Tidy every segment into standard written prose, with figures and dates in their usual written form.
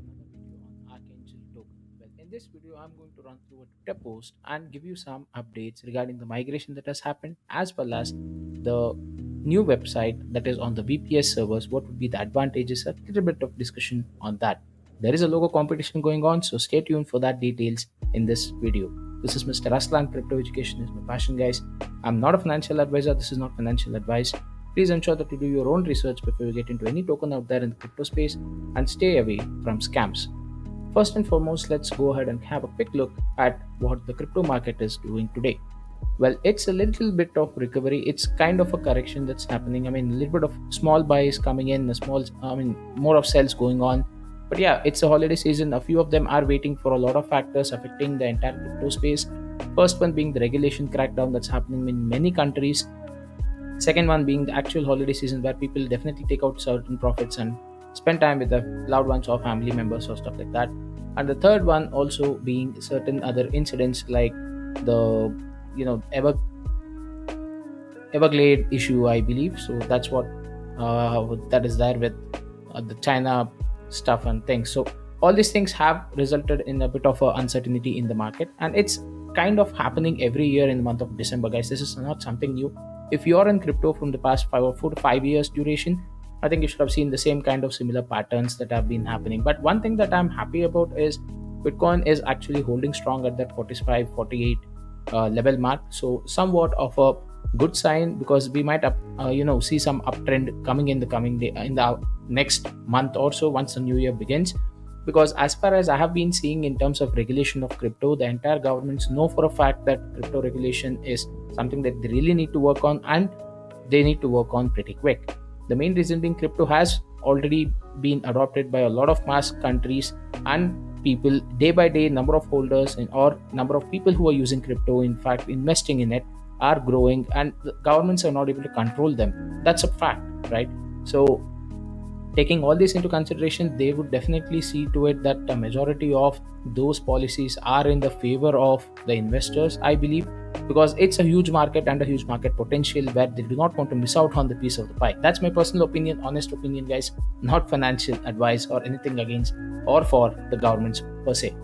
another video on Archangel token. Well, in this video, I'm going to run through a Twitter post and give you some updates regarding the migration that has happened, as well as the new website that is on the VPS servers. What would be the advantages? A little bit of discussion on that. There is a logo competition going on, so stay tuned for that details in this video. This is Mr. Aslan. Crypto education is my passion, guys. I'm not a financial advisor. This is not financial advice. Please ensure that you do your own research before you get into any token out there in the crypto space and stay away from scams. First and foremost, let's go ahead and have a quick look at what the crypto market is doing today. Well, it's a little bit of recovery. It's kind of a correction that's happening. I mean, a little bit of small buys coming in, more of sells going on. But yeah, it's a holiday season. A few of them are waiting for a lot of factors affecting the entire crypto space. First one being the regulation crackdown that's happening in many countries. Second one being the actual holiday season where people definitely take out certain profits and spend time with their loved ones or family members or stuff like that. And the third one also being certain other incidents like the Everglade issue, I believe. So that's what that is there with the China stuff and things. So all these things have resulted in a bit of uncertainty in the market, and it's kind of happening every year in the month of December, guys. This is not something new. If you're in crypto from the past 4 to 5 years duration, I think you should have seen the same kind of similar patterns that have been happening. But one thing that I'm happy about is Bitcoin is actually holding strong at that 45, 48 level mark. So somewhat of a good sign, because we might see some uptrend coming in the coming day in the next month or so once the new year begins. Because as far as I have been seeing in terms of regulation of crypto, the entire governments know for a fact that crypto regulation is something that they really need to work on, and they need to work on pretty quick. The main reason being crypto has already been adopted by a lot of mass countries and people day by day. Number of holders or number of people who are using crypto, in fact investing in it, are growing, and the governments are not able to control them. That's a fact, right? So taking all this into consideration, they would definitely see to it that the majority of those policies are in the favor of the investors, I believe, because it's a huge market and a huge market potential where they do not want to miss out on the piece of the pie. That's my personal opinion, honest opinion, guys, not financial advice or anything against or for the governments per se.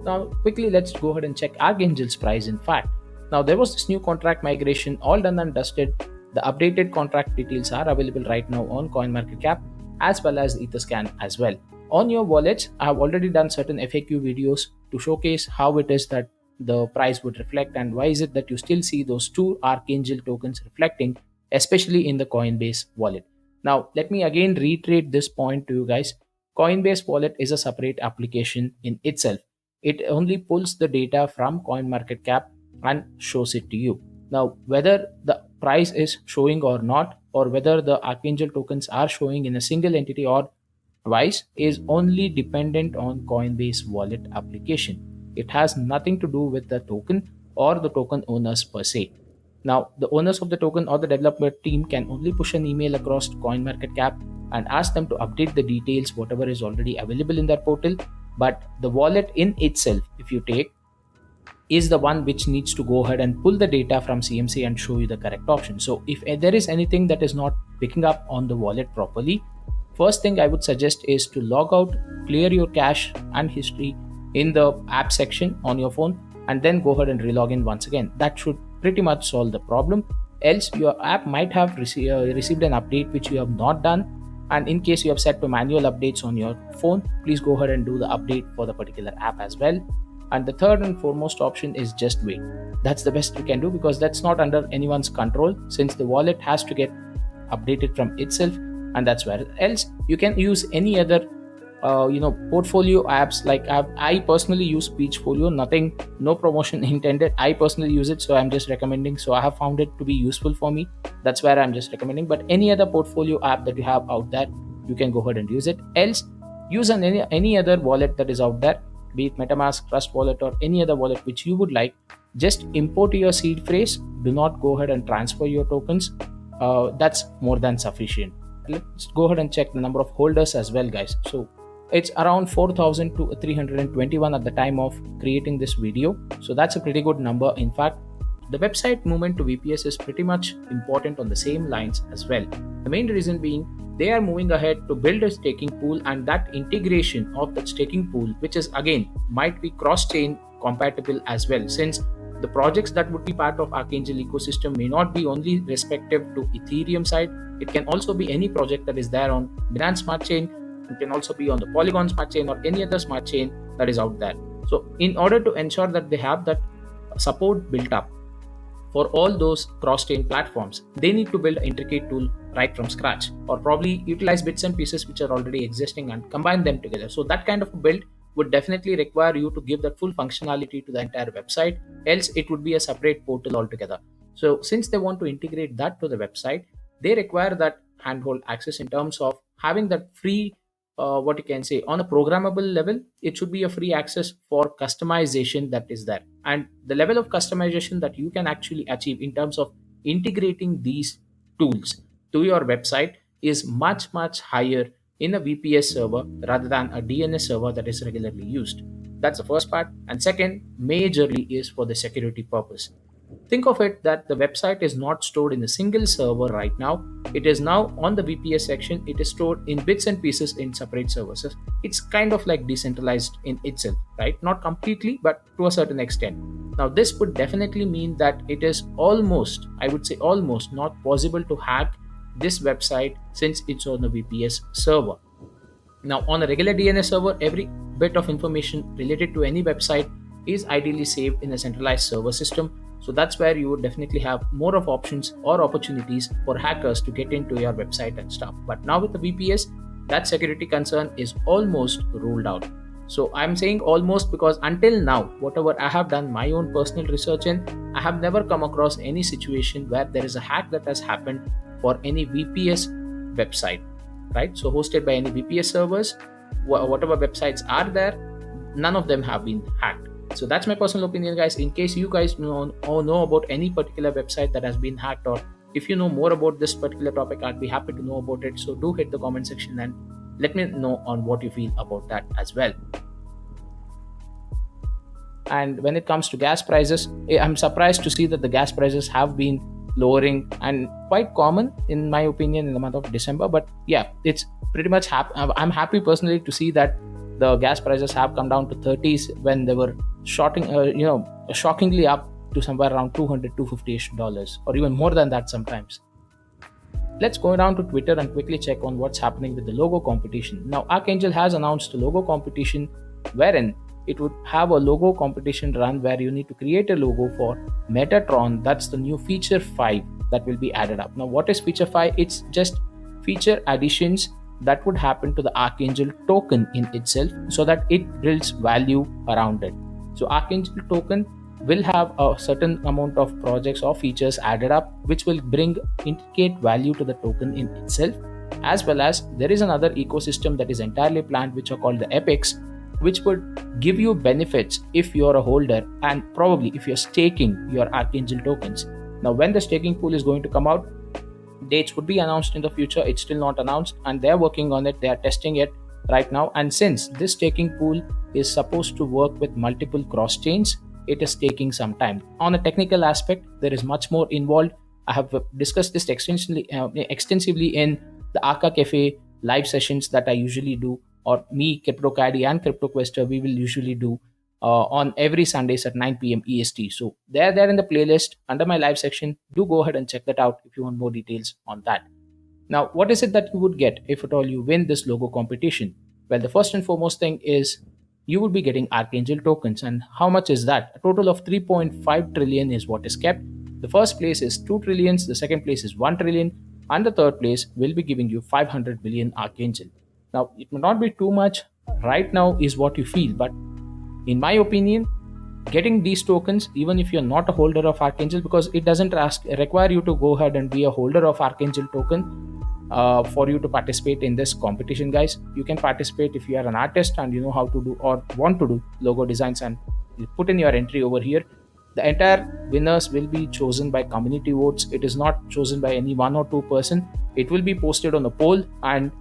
Now, quickly, let's go ahead and check Archangel's price. In fact, now there was this new contract migration, all done and dusted. The updated contract details are available right now on CoinMarketCap as well as Etherscan as well. On your wallets, I have already done certain FAQ videos to showcase how it is that the price would reflect and why is it that you still see those two Archangel tokens reflecting, especially in the Coinbase wallet. Now, let me again reiterate this point to you guys. Coinbase wallet is a separate application in itself. It only pulls the data from CoinMarketCap and shows it to you. Now, whether the price is showing or not, or whether the Archangel tokens are showing in a single entity or twice, is only dependent on Coinbase wallet application. It has nothing to do with the token or the token owners per se. Now, the owners of the token or the developer team can only push an email across to CoinMarketCap and ask them to update the details, whatever is already available in their portal. But the wallet in itself, if you take, is the one which needs to go ahead and pull the data from CMC and show you the correct option. So if there is anything that is not picking up on the wallet properly, first thing I would suggest is to log out, clear your cache and history in the app section on your phone, and then go ahead and relog in once again. That should pretty much solve the problem. Else your app might have received an update which you have not done, and in case you have set to manual updates on your phone, please go ahead and do the update for the particular app as well. And the third and foremost option is just wait. That's the best you can do, because that's not under anyone's control, since the wallet has to get updated from itself, and that's where else you can use any other portfolio apps. Like I personally use Peachfolio. Nothing, no promotion intended. I personally use it, so I'm just recommending. So I have found it to be useful for me. That's where I'm just recommending. But any other portfolio app that you have out there, you can go ahead and use it. Else, use any other wallet that is out there, be it MetaMask, Trust Wallet, or any other wallet which you would like. Just import your seed phrase. Do not go ahead and transfer your tokens. That's more than sufficient. Let's go ahead and check the number of holders as well, guys. So it's around 4,000 to 321 at the time of creating this video. So that's a pretty good number. In fact, the website movement to VPS is pretty much important on the same lines as well. The main reason being, they are moving ahead to build a staking pool, and that integration of that staking pool, which is again might be cross-chain compatible as well, since the projects that would be part of Archangel ecosystem may not be only respective to Ethereum side. It can also be any project that is there on Binance Smart Chain. It can also be on the Polygon Smart Chain or any other smart chain that is out there. So in order to ensure that they have that support built up for all those cross-chain platforms, they need to build an intricate tool right from scratch, or probably utilize bits and pieces which are already existing and combine them together. So that kind of a build would definitely require you to give that full functionality to the entire website, else it would be a separate portal altogether. So since they want to integrate that to the website, they require that handhold access in terms of having that free, what you can say, on a programmable level, it should be a free access for customization that is there. And the level of customization that you can actually achieve in terms of integrating these tools to your website is much, much higher in a VPS server rather than a DNS server that is regularly used. That's the first part. And second, majorly is for the security purpose. Think of it that the website is not stored in a single server right now. It is now on the VPS section. It is stored in bits and pieces in separate services. It's kind of like decentralized in itself, right? Not completely, but to a certain extent. Now, this would definitely mean that it is almost, I would say almost not possible to hack this website since it's on a VPS server. Now, on a regular DNS server, every bit of information related to any website is ideally saved in a centralized server system. So that's where you would definitely have more of options or opportunities for hackers to get into your website and stuff. But now with the VPS, that security concern is almost ruled out. So I'm saying almost because until now, whatever I have done my own personal research in, I have never come across any situation where there is a hack that has happened for any VPS website, right? So hosted by any VPS servers, whatever websites are there, none of them have been hacked. So that's my personal opinion, guys. In case you guys know about any particular website that has been hacked, or if you know more about this particular topic, I'd be happy to know about it. So do hit the comment section and let me know on what you feel about that as well. And when it comes to gas prices, I'm surprised to see that the gas prices have been lowering, and quite common in my opinion in the month of December. But yeah, it's pretty much I'm happy personally to see that the gas prices have come down to 30s when they were shockingly up to somewhere around $200-250 or even more than that sometimes. Let's go down to Twitter and quickly check on what's happening with the logo competition. Now, Archangel has announced a logo competition wherein it would have a logo competition run where you need to create a logo for Metatron. That's the new feature 5 that will be added up. Now, what is feature 5? It's just feature additions that would happen to the Archangel token in itself so that it builds value around it. So Archangel token will have a certain amount of projects or features added up which will bring intricate value to the token in itself, as well as there is another ecosystem that is entirely planned which are called the epics, which would give you benefits if you're a holder and probably if you're staking your Archangel tokens. Now, when the staking pool is going to come out, dates would be announced in the future. It's still not announced and they're working on it. They are testing it right now. And since this staking pool is supposed to work with multiple cross chains, it is taking some time. On a technical aspect, there is much more involved. I have discussed this extensively in the Arca Cafe live sessions that I usually do, or me, CryptoCaddy and CryptoQuester, we will usually do on every Sundays at 9 p.m. EST. So they're there in the playlist under my live section. Do go ahead and check that out if you want more details on that. Now, what is it that you would get if at all you win this logo competition? Well, the first and foremost thing is you will be getting Archangel tokens. And how much is that? A total of 3.5 trillion is what is kept. The first place is 2 trillions, the second place is 1 trillion, and the third place will be giving you 500 billion Archangel. Now, it may not be too much right now is what you feel, but in my opinion, getting these tokens, even if you're not a holder of Archangel, because it doesn't require you to go ahead and be a holder of Archangel token for you to participate in this competition, guys. You can participate if you are an artist and you know how to do or want to do logo designs, and you put in your entry over here. The entire winners will be chosen by community votes. It is not chosen by any one or two person. It will be posted on a poll and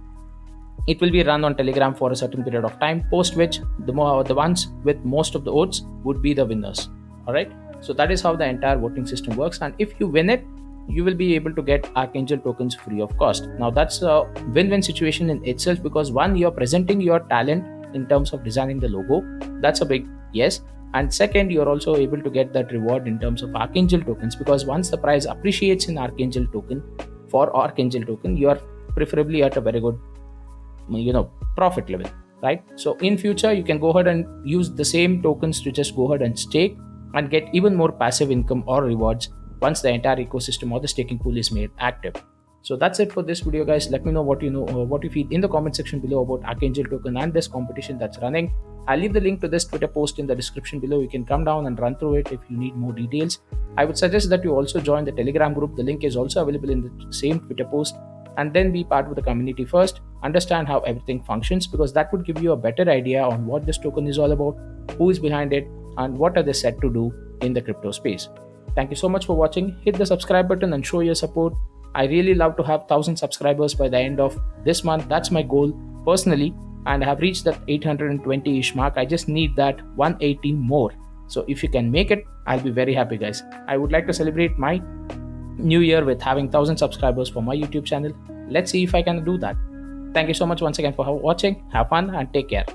it will be run on Telegram for a certain period of time, post which the ones with most of the votes would be the winners. All right. So that is how the entire voting system works. And if you win it, you will be able to get Archangel tokens free of cost. Now that's a win-win situation in itself, because one, you're presenting your talent in terms of designing the logo. That's a big yes. And second, you're also able to get that reward in terms of Archangel tokens, because once the price appreciates in Archangel token, for Archangel token, you are preferably at a very good profit level, right? So in future, you can go ahead and use the same tokens to just go ahead and stake and get even more passive income or rewards once the entire ecosystem or the staking pool is made active. So that's it for this video, guys. Let me know what you know or what you feel in the comment section below about Archangel token and this competition that's running. I'll leave the link to this Twitter post in the description below. You can come down and run through it if you need more details. I would suggest that you also join the Telegram group. The link is also available in the same Twitter post, and then be part of the community first. Understand how everything functions, because that would give you a better idea on what this token is all about, who is behind it, and what are they set to do in the crypto space. Thank you so much for watching. Hit the subscribe button and show your support. I really love to have 1,000 subscribers by the end of this month. That's my goal personally, and I have reached that 820-ish mark. I just need that 180 more. So if you can make it, I'll be very happy, guys. I would like to celebrate my new year with having 1,000 subscribers for my YouTube channel. Let's see if I can do that. Thank you so much once again for watching. Have fun and take care.